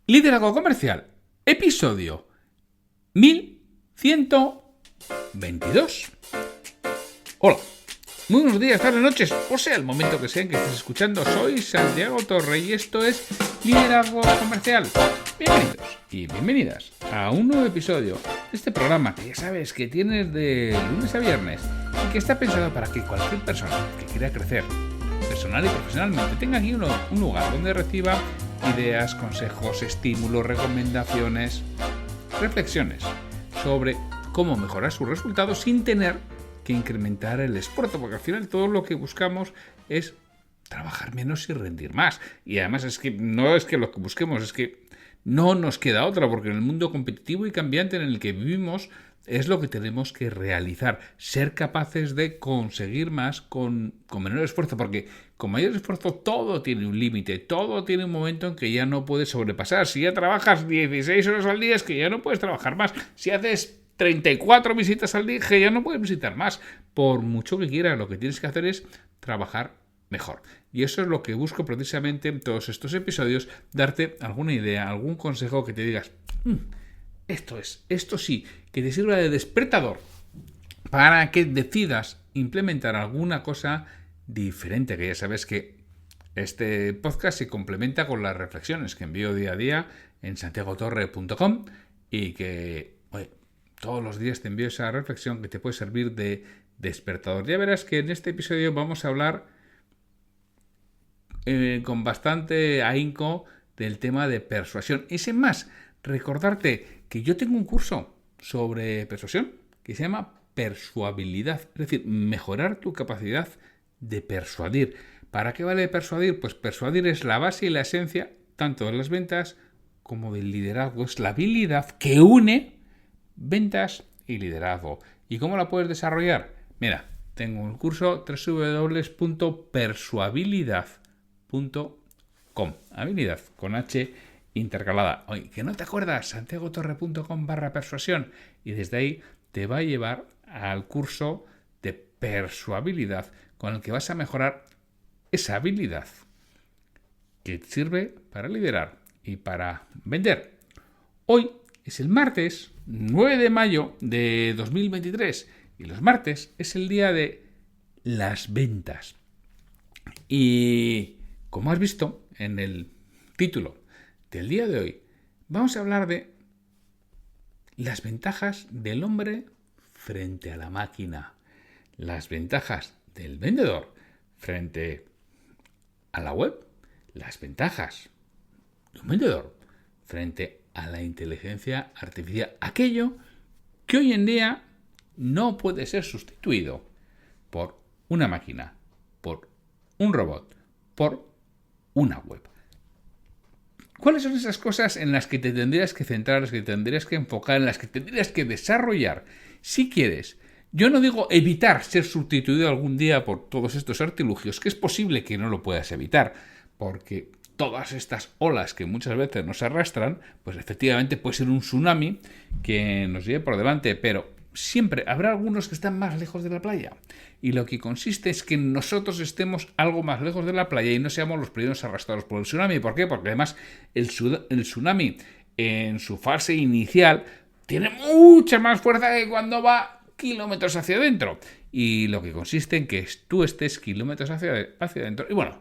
Liderazgo Comercial, episodio 1122. Hola, muy buenos días, tardes, noches, o sea, el momento que sea en que estés escuchando. Soy Santiago Torre y esto es Liderazgo Comercial. Bienvenidos y bienvenidas a un nuevo episodio de este programa que ya sabes que tienes de lunes a viernes y que está pensado para que cualquier persona que quiera crecer personal y profesionalmente tenga aquí un lugar donde reciba ideas, consejos, estímulos, recomendaciones, reflexiones sobre cómo mejorar sus resultados sin tener que incrementar el esfuerzo, porque al final todo lo que buscamos es trabajar menos y rendir más. Y además es que no es que lo que busquemos, es que no nos queda otra, porque en el mundo competitivo y cambiante en el que vivimos es lo que tenemos que realizar, ser capaces de conseguir más con menor esfuerzo, porque con mayor esfuerzo todo tiene un límite, todo tiene un momento en que ya no puedes sobrepasar. Si ya trabajas 16 horas al día es que ya no puedes trabajar más. Si haces 34 visitas al día es que ya no puedes visitar más. Por mucho que quieras, lo que tienes que hacer es trabajar mejor. Y eso es lo que busco precisamente en todos estos episodios, darte alguna idea, algún consejo que te digas, esto sí, que te sirva de despertador para que decidas implementar alguna cosa diferente, que ya sabes que este podcast se complementa con las reflexiones que envío día a día en santiagotorre.com y que todos los días te envío esa reflexión que te puede servir de despertador. Ya verás que en este episodio vamos a hablar con bastante ahínco del tema de persuasión. Y sin más, recordarte que yo tengo un curso sobre persuasión que se llama persuabilidad, es decir, mejorar tu capacidad de persuadir. ¿Para qué vale persuadir? Pues persuadir es la base y la esencia tanto de las ventas como del liderazgo. Es la habilidad que une ventas y liderazgo. ¿Y cómo la puedes desarrollar? Mira, tengo un curso www.persuabilidad.com. Habilidad con H intercalada. Oye, que no te acuerdas, santiagotorre.com/persuasión, y desde ahí te va a llevar al curso de persuabilidad con el que vas a mejorar esa habilidad que te sirve para liderar y para vender. Hoy es el martes 9 de mayo de 2023 y los martes es el día de las ventas. Y como has visto en el título del día de hoy, vamos a hablar de las ventajas del hombre frente a la máquina, las ventajas del vendedor frente a la web, las ventajas de un vendedor frente a la inteligencia artificial, aquello que hoy en día no puede ser sustituido por una máquina, por un robot, por una web. ¿Cuáles son esas cosas en las que te tendrías que centrar, en las que te tendrías que enfocar, en las que tendrías que desarrollar si quieres? Yo no digo evitar ser sustituido algún día por todos estos artilugios, que es posible que no lo puedas evitar, porque todas estas olas que muchas veces nos arrastran, pues efectivamente puede ser un tsunami que nos lleve por delante, pero siempre habrá algunos que están más lejos de la playa. Y lo que consiste es que nosotros estemos algo más lejos de la playa y no seamos los primeros arrastrados por el tsunami. ¿Por qué? Porque además el tsunami en su fase inicial tiene mucha más fuerza que cuando va kilómetros hacia adentro. Y lo que consiste en que tú estés kilómetros hacia adentro. Y bueno,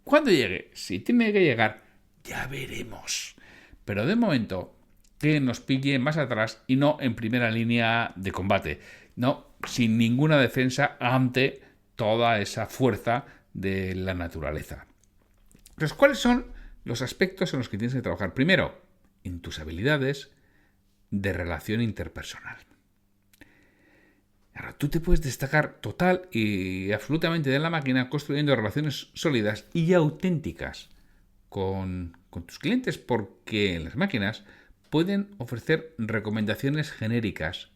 cuando llegue, si tiene que llegar, ya veremos. Pero de momento, que nos pille más atrás y no en primera línea de combate. No, sin ninguna defensa ante toda esa fuerza de la naturaleza. Entonces, ¿cuáles son los aspectos en los que tienes que trabajar? Primero, en tus habilidades de relación interpersonal. Ahora, tú te puedes destacar total y absolutamente de la máquina construyendo relaciones sólidas y auténticas con tus clientes, porque las máquinas pueden ofrecer recomendaciones genéricas,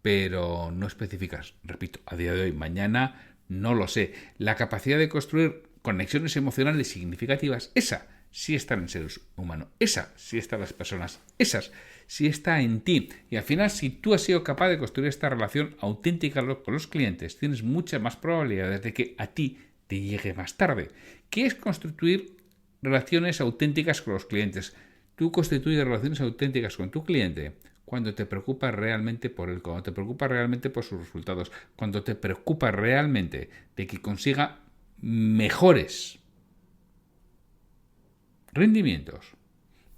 pero no específicas. Repito, a día de hoy, mañana no lo sé. La capacidad de construir conexiones emocionales significativas, esa sí está en el ser humano, esa sí está en las personas, esas sí está en ti. Y al final, si tú has sido capaz de construir esta relación auténtica con los clientes, tienes muchas más probabilidades de que a ti te llegue más tarde. ¿Qué es construir relaciones auténticas con los clientes? tú constituyes relaciones auténticas con tu cliente cuando te preocupas realmente por él, cuando te preocupas realmente por sus resultados, cuando te preocupas realmente de que consiga mejores rendimientos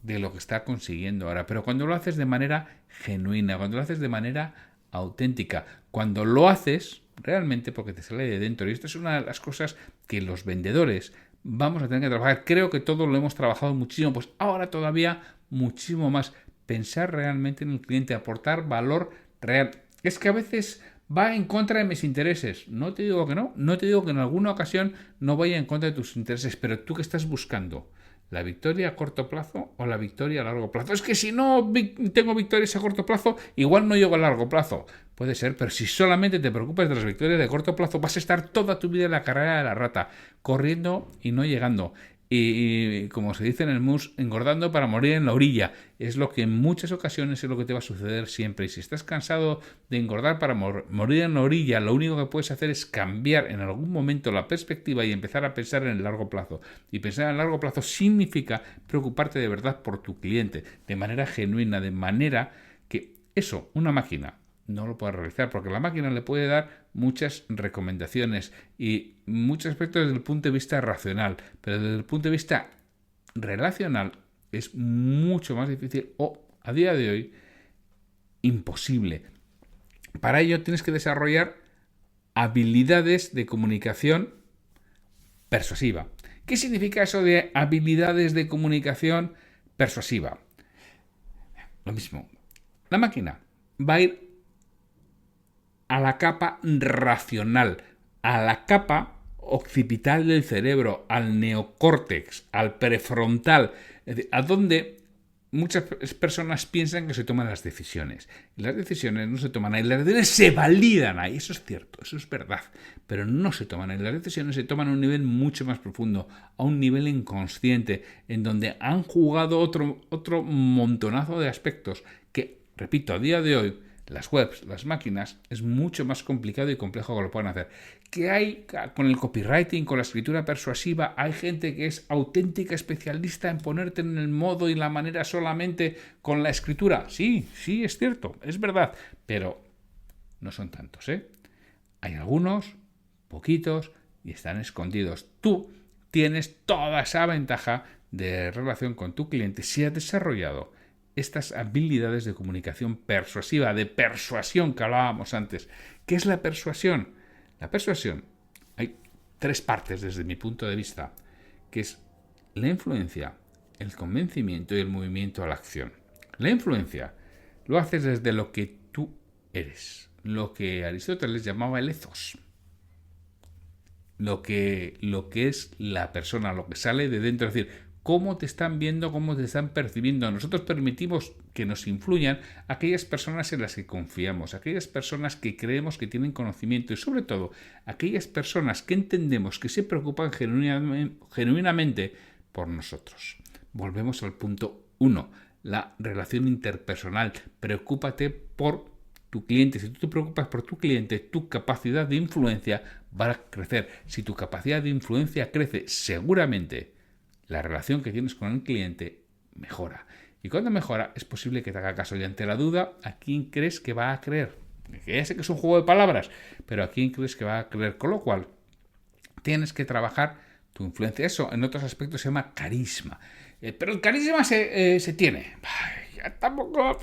de lo que está consiguiendo ahora, pero cuando lo haces de manera genuina, cuando lo haces de manera auténtica, cuando lo haces realmente porque te sale de dentro. Y esto es una de las cosas que los vendedores vamos a tener que trabajar. Creo que todos lo hemos trabajado muchísimo, pues ahora todavía muchísimo más. Pensar realmente en el cliente, aportar valor real. Es que a veces va en contra de mis intereses. No te digo que no te digo que en alguna ocasión no vaya en contra de tus intereses, pero tú, ¿qué estás buscando? ¿La victoria a corto plazo o la victoria a largo plazo? Es que si no tengo victorias a corto plazo, igual no llego a largo plazo. Puede ser, pero si solamente te preocupas de las victorias de corto plazo, vas a estar toda tu vida en la carrera de la rata, corriendo y no llegando. Y como se dice en el mus, engordando para morir en la orilla. Es lo que en muchas ocasiones es lo que te va a suceder siempre. Y si estás cansado de engordar para morir en la orilla, lo único que puedes hacer es cambiar en algún momento la perspectiva y empezar a pensar en el largo plazo. Y pensar en el largo plazo significa preocuparte de verdad por tu cliente, de manera genuina, de manera que eso, una máquina, no lo puede realizar, porque la máquina le puede dar muchas recomendaciones y muchos aspectos desde el punto de vista racional, pero desde el punto de vista relacional es mucho más difícil o, a día de hoy, imposible. Para ello tienes que desarrollar habilidades de comunicación persuasiva. ¿Qué significa eso de habilidades de comunicación persuasiva? Lo mismo. La máquina va a ir a la capa racional, a la capa occipital del cerebro, al neocórtex, al prefrontal, a donde muchas personas piensan que se toman las decisiones. Y las decisiones no se toman ahí, las decisiones se validan ahí, eso es cierto, eso es verdad, pero no se toman ahí. Las decisiones se toman a un nivel mucho más profundo, a un nivel inconsciente, en donde han jugado otro montonazo de aspectos que, repito, a día de hoy, las webs, las máquinas, es mucho más complicado y complejo que lo puedan hacer. ¿Qué hay con el copywriting, con la escritura persuasiva? Hay gente que es auténtica especialista en ponerte en el modo y la manera solamente con la escritura. Sí, es cierto, es verdad, pero no son tantos, ¿eh? Hay algunos, poquitos, y están escondidos. Tú tienes toda esa ventaja de relación con tu cliente si has desarrollado estas habilidades de comunicación persuasiva, de persuasión que hablábamos antes. ¿Qué es la persuasión? La persuasión, hay tres partes desde mi punto de vista, que es la influencia, el convencimiento y el movimiento a la acción. La influencia lo haces desde lo que tú eres, lo que Aristóteles llamaba el ethos, lo que es la persona, lo que sale de dentro, es decir, cómo te están viendo, cómo te están percibiendo. Nosotros permitimos que nos influyan aquellas personas en las que confiamos, aquellas personas que creemos que tienen conocimiento y sobre todo aquellas personas que entendemos que se preocupan genuinamente por nosotros. Volvemos al punto 1, la relación interpersonal. Preocúpate por tu cliente. Si tú te preocupas por tu cliente, tu capacidad de influencia va a crecer. Si tu capacidad de influencia crece, seguramente la relación que tienes con el cliente mejora. Y cuando mejora, es posible que te haga caso. Y ante la duda, ¿a quién crees que va a creer? Que ya sé que es un juego de palabras, pero ¿a quién crees que va a creer? Con lo cual, tienes que trabajar tu influencia. Eso en otros aspectos se llama carisma. Pero el carisma se tiene. Ay, ya tampoco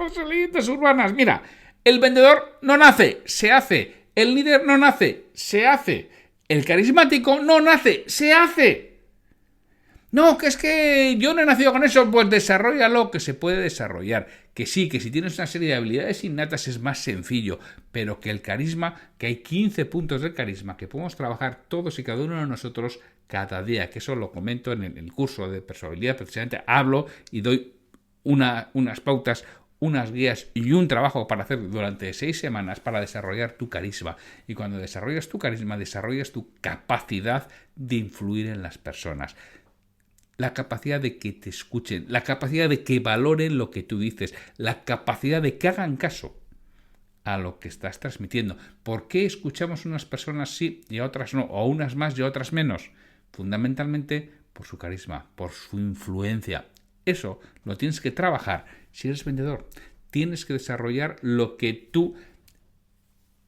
las urbanas. Mira, el vendedor no nace, se hace. El líder no nace, se hace. El carismático no nace, se hace. No, que es que yo no he nacido con eso, pues desarrollalo, que se puede desarrollar. Que sí, que si tienes una serie de habilidades innatas es más sencillo, pero que el carisma, que hay 15 puntos de carisma que podemos trabajar todos y cada uno de nosotros cada día, que eso lo comento en el curso de persuabilidad, precisamente hablo y doy unas pautas, unas guías y un trabajo para hacer durante 6 semanas para desarrollar tu carisma. Y cuando desarrollas tu carisma, desarrollas tu capacidad de influir en las personas. La capacidad de que te escuchen, la capacidad de que valoren lo que tú dices, la capacidad de que hagan caso a lo que estás transmitiendo. ¿Por qué escuchamos unas personas sí y a otras no? O unas más y a otras menos. Fundamentalmente por su carisma, por su influencia. eso lo tienes que trabajar. Si eres vendedor, tienes que desarrollar lo que tú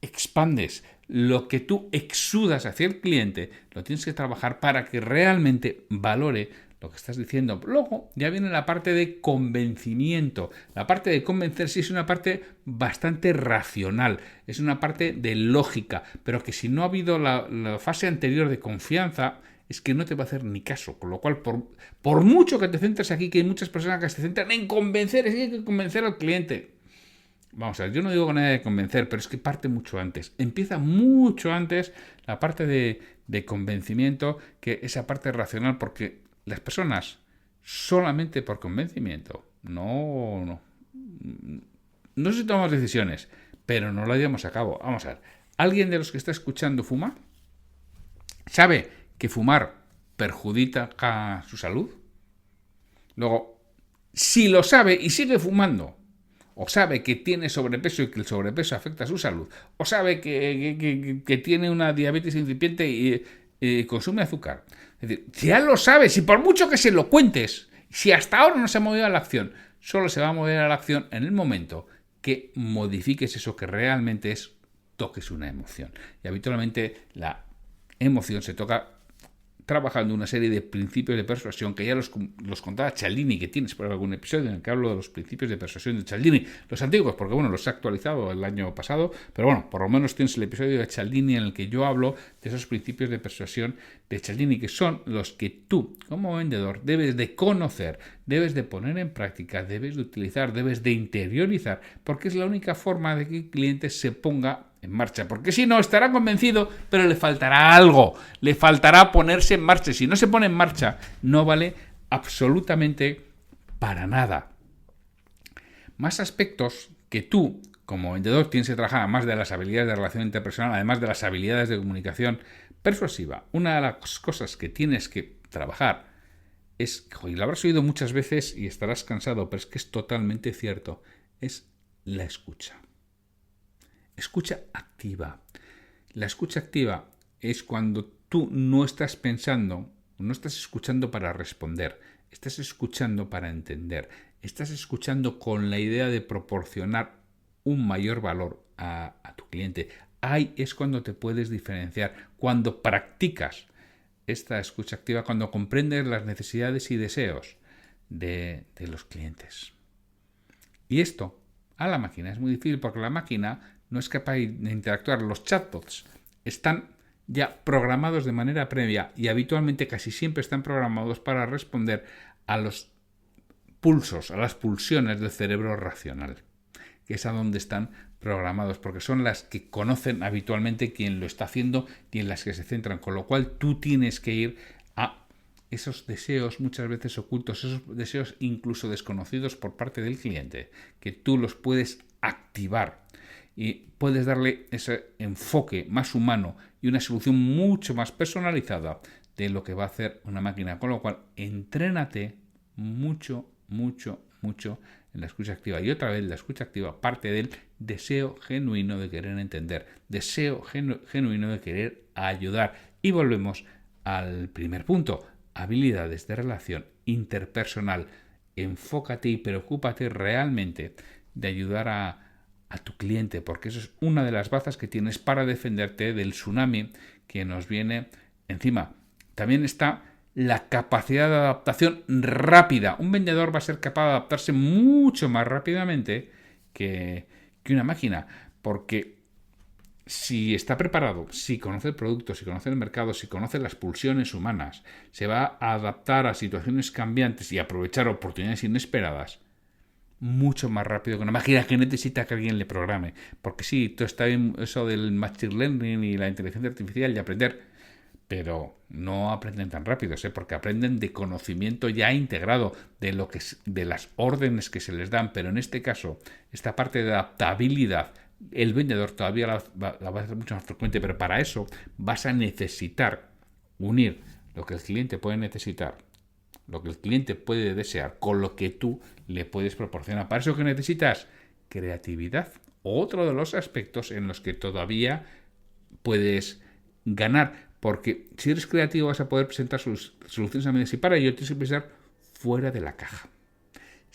expandes, lo que tú exudas hacia el cliente, lo tienes que trabajar para que realmente valore lo que estás diciendo. Luego ya viene la parte de convencimiento. La parte de convencer sí es una parte bastante racional, es una parte de lógica, pero que si no ha habido la fase anterior de confianza, es que no te va a hacer ni caso. Con lo cual, por mucho que te centres aquí, que hay muchas personas que se centran en convencer, es que hay que convencer al cliente. Vamos a ver, yo no digo nada de convencer, pero es que parte mucho antes. Empieza mucho antes la parte de convencimiento que esa parte racional, porque las personas solamente por convencimiento no sé si tomamos decisiones, pero no lo llevamos a cabo. Vamos a ver, ¿alguien de los que está escuchando fuma? ¿Sabe que fumar perjudica su salud? Luego, si lo sabe y sigue fumando, o sabe que tiene sobrepeso y que el sobrepeso afecta a su salud, o sabe que tiene una diabetes incipiente y consume azúcar. Es decir, si ya lo sabe, si por mucho que se lo cuentes, si hasta ahora no se ha movido a la acción, solo se va a mover a la acción en el momento que modifiques eso que realmente toques una emoción. Y habitualmente la emoción se toca trabajando una serie de principios de persuasión que ya los contaba Cialdini, que tienes por algún episodio en el que hablo de los principios de persuasión de Cialdini, los antiguos, porque bueno, los he actualizado el año pasado, pero bueno, por lo menos tienes el episodio de Cialdini en el que yo hablo de esos principios de persuasión de Cialdini, que son los que tú, como vendedor, debes de conocer, debes de poner en práctica, debes de utilizar, debes de interiorizar, porque es la única forma de que el cliente se ponga en marcha, porque si no estará convencido, pero le faltará algo, le faltará ponerse en marcha. Si no se pone en marcha, no vale absolutamente para nada. Más aspectos que tú, como vendedor, tienes que trabajar, además de las habilidades de relación interpersonal, además de las habilidades de comunicación persuasiva. Una de las cosas que tienes que trabajar es, y lo habrás oído muchas veces y estarás cansado, pero es que es totalmente cierto, es la escucha. Escucha activa. La escucha activa es cuando tú no estás pensando, no estás escuchando para responder, estás escuchando para entender, estás escuchando con la idea de proporcionar un mayor valor a tu cliente. Ahí es cuando te puedes diferenciar, cuando practicas esta escucha activa, cuando comprendes las necesidades y deseos de los clientes. Y esto a la máquina es muy difícil porque la máquina no es capaz de interactuar. Los chatbots están ya programados de manera previa y habitualmente casi siempre están programados para responder a los pulsos, a las pulsiones del cerebro racional, que es a donde están programados, porque son las que conocen habitualmente quién lo está haciendo y en las que se centran, con lo cual tú tienes que ir a esos deseos muchas veces ocultos, esos deseos incluso desconocidos por parte del cliente, que tú los puedes activar y puedes darle ese enfoque más humano y una solución mucho más personalizada de lo que va a hacer una máquina. Con lo cual, entrénate mucho en la escucha activa. Y otra vez, la escucha activa parte del deseo genuino de querer entender, deseo genuino de querer ayudar. Y volvemos al primer punto, habilidades de relación interpersonal. Enfócate y preocúpate realmente de ayudar a tu cliente, porque eso es una de las bazas que tienes para defenderte del tsunami que nos viene encima. También está la capacidad de adaptación rápida. Un vendedor va a ser capaz de adaptarse mucho más rápidamente que una máquina, porque si está preparado, si conoce el producto, si conoce el mercado, si conoce las pulsiones humanas, se va a adaptar a situaciones cambiantes y aprovechar oportunidades inesperadas mucho más rápido que una máquina que necesita que alguien le programe. Porque sí, todo está bien eso del machine learning y la inteligencia artificial y aprender, pero no aprenden tan rápido, porque aprenden de conocimiento ya integrado, de las órdenes que se les dan. Pero en este caso, esta parte de adaptabilidad, el vendedor todavía la va a hacer mucho más frecuente, pero para eso vas a necesitar unir lo que el cliente puede necesitar, lo que el cliente puede desear, con lo que tú le puedes proporcionar. Para eso que necesitas creatividad. Otro de los aspectos en los que todavía puedes ganar, porque si eres creativo vas a poder presentar sus soluciones a medida, y para ello tienes que pensar fuera de la caja.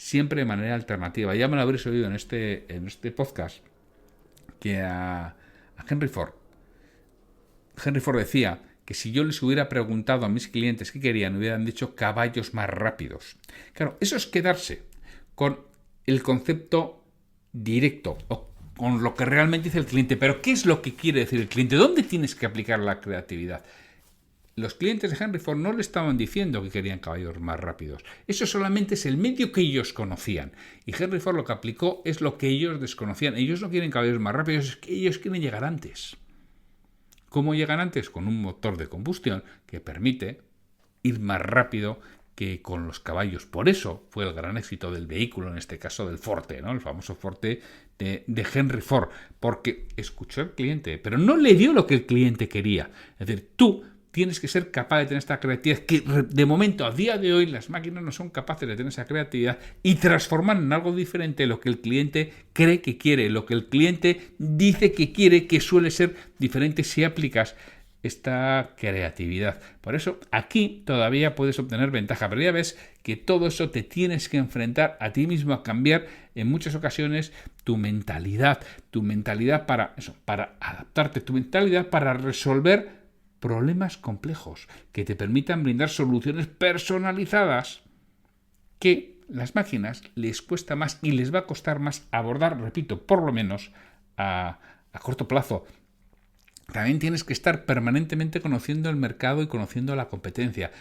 siempre de manera alternativa. Ya me lo habréis oído en este podcast, que a Henry Ford decía que si yo les hubiera preguntado a mis clientes qué querían, hubieran dicho caballos más rápidos. Claro, eso es quedarse con el concepto directo o con lo que realmente dice el cliente. Pero ¿qué es lo que quiere decir el cliente? ¿Dónde tienes que aplicar la creatividad? Los clientes de Henry Ford no le estaban diciendo que querían caballos más rápidos. Eso solamente es el medio que ellos conocían. Y Henry Ford lo que aplicó es lo que ellos desconocían. Ellos no quieren caballos más rápidos, es que ellos quieren llegar antes. ¿Cómo llegan antes? Con un motor de combustión que permite ir más rápido que con los caballos. Por eso fue el gran éxito del vehículo, en este caso del Forte, ¿no? El famoso Forte de Henry Ford, porque escuchó al cliente, pero no le dio lo que el cliente quería. Es decir, tú tienes que ser capaz de tener esta creatividad que de momento, a día de hoy, las máquinas no son capaces de tener esa creatividad y transformar en algo diferente lo que el cliente cree que quiere, lo que el cliente dice que quiere, que suele ser diferente si aplicas esta creatividad. Por eso aquí todavía puedes obtener ventaja, pero ya ves que todo eso te tienes que enfrentar a ti mismo, a cambiar en muchas ocasiones tu mentalidad para eso, para adaptarte, tu mentalidad para resolver problemas complejos que te permitan brindar soluciones personalizadas que las máquinas les cuesta más y les va a costar más abordar, repito, por lo menos a corto plazo. También tienes que estar permanentemente conociendo el mercado y conociendo la competencia,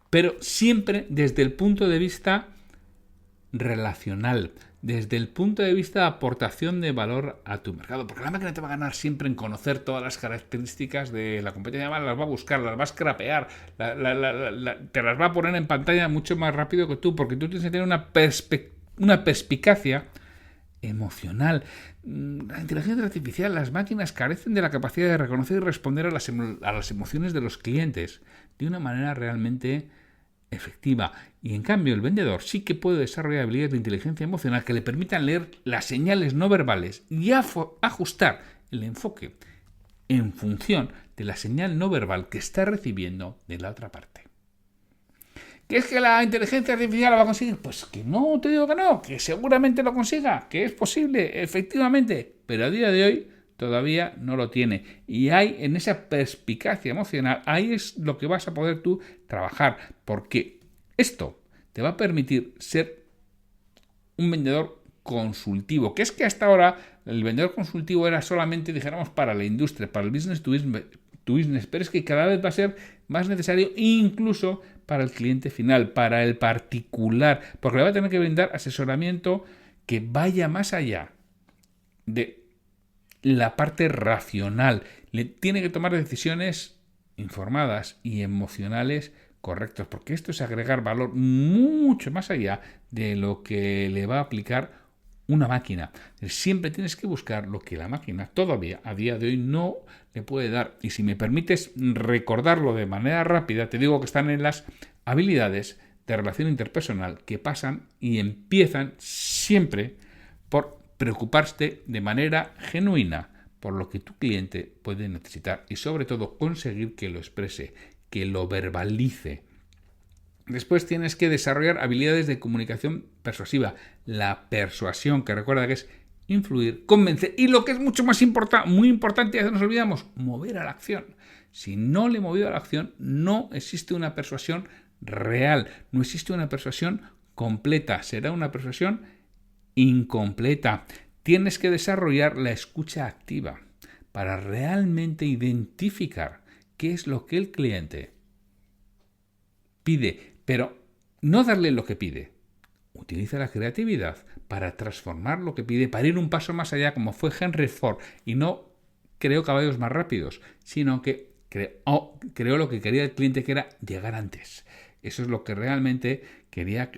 pero siempre desde el punto de vista relacional, desde el punto de vista de aportación de valor a tu mercado, porque la máquina te va a ganar siempre en conocer todas las características de la competencia, las va a buscar, las va a scrapear, te las va a poner en pantalla mucho más rápido que tú, porque tú tienes que tener una perspicacia emocional. La inteligencia artificial, las máquinas carecen de la capacidad de reconocer y responder a las emociones de los clientes de una manera realmente efectiva. Y en cambio el vendedor sí que puede desarrollar habilidades de inteligencia emocional que le permitan leer las señales no verbales y ajustar el enfoque en función de la señal no verbal que está recibiendo de la otra parte. ¿Qué es que la inteligencia artificial lo va a conseguir? Pues que no, te digo que no, que seguramente lo consiga, que es posible, efectivamente, pero a día de hoy todavía no lo tiene. Y hay en esa perspicacia emocional, ahí es lo que vas a poder tú trabajar, porque esto te va a permitir ser un vendedor consultivo, que es que hasta ahora el vendedor consultivo era solamente, dijéramos, para la industria, para el business to business, pero es que cada vez va a ser más necesario incluso para el cliente final, para el particular, porque le va a tener que brindar asesoramiento que vaya más allá de la parte racional. Le tiene que tomar decisiones informadas y emocionales correctas, porque esto es agregar valor mucho más allá de lo que le va a aplicar una máquina. Siempre tienes que buscar lo que la máquina todavía a día de hoy no le puede dar. Y si me permites recordarlo de manera rápida, te digo que están en las habilidades de relación interpersonal que pasan y empiezan siempre por preocuparte de manera genuina por lo que tu cliente puede necesitar y sobre todo conseguir que lo exprese, que lo verbalice. Después tienes que desarrollar habilidades de comunicación persuasiva, la persuasión, que recuerda que es influir, convencer y lo que es mucho más muy importante, ya nos olvidamos, mover a la acción. Si no le he movido a la acción, no existe una persuasión real, no existe una persuasión completa, será una persuasión incompleta. Tienes que desarrollar la escucha activa para realmente identificar qué es lo que el cliente pide, pero no darle lo que pide. Utiliza la creatividad para transformar lo que pide, para ir un paso más allá, como fue Henry Ford, y no creó caballos más rápidos, sino que creó lo que quería el cliente, que era llegar antes. Eso es lo que realmente quería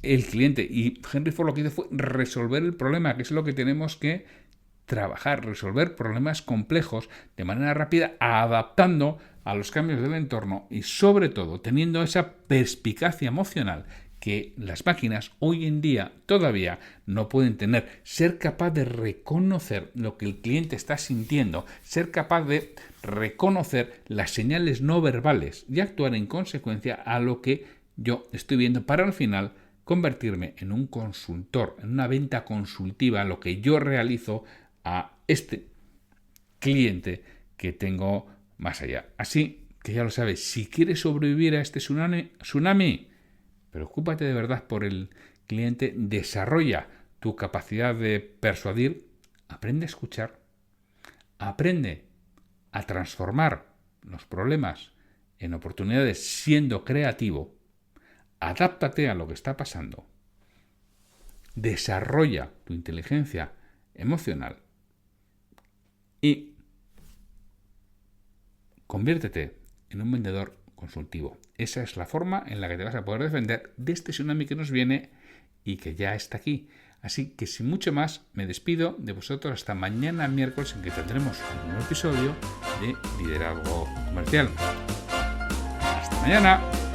el cliente. Y Henry Ford lo que hizo fue resolver el problema, que es lo que tenemos que trabajar, resolver problemas complejos de manera rápida, adaptando a los cambios del entorno y sobre todo teniendo esa perspicacia emocional que las máquinas hoy en día todavía no pueden tener. Ser capaz de reconocer lo que el cliente está sintiendo, ser capaz de reconocer las señales no verbales y actuar en consecuencia a lo que yo estoy viendo para al final convertirme en un consultor, en una venta consultiva, lo que yo realizo a este cliente que tengo más allá. Así que ya lo sabes, si quieres sobrevivir a este tsunami, preocúpate de verdad por el cliente, desarrolla tu capacidad de persuadir, aprende a escuchar, aprende a transformar los problemas en oportunidades siendo creativo, adáptate a lo que está pasando, desarrolla tu inteligencia emocional y conviértete en un vendedor consultivo. Esa es la forma en la que te vas a poder defender de este tsunami que nos viene y que ya está aquí. Así que sin mucho más, me despido de vosotros hasta mañana miércoles, en que tendremos un nuevo episodio de Liderazgo Comercial. ¡Hasta mañana!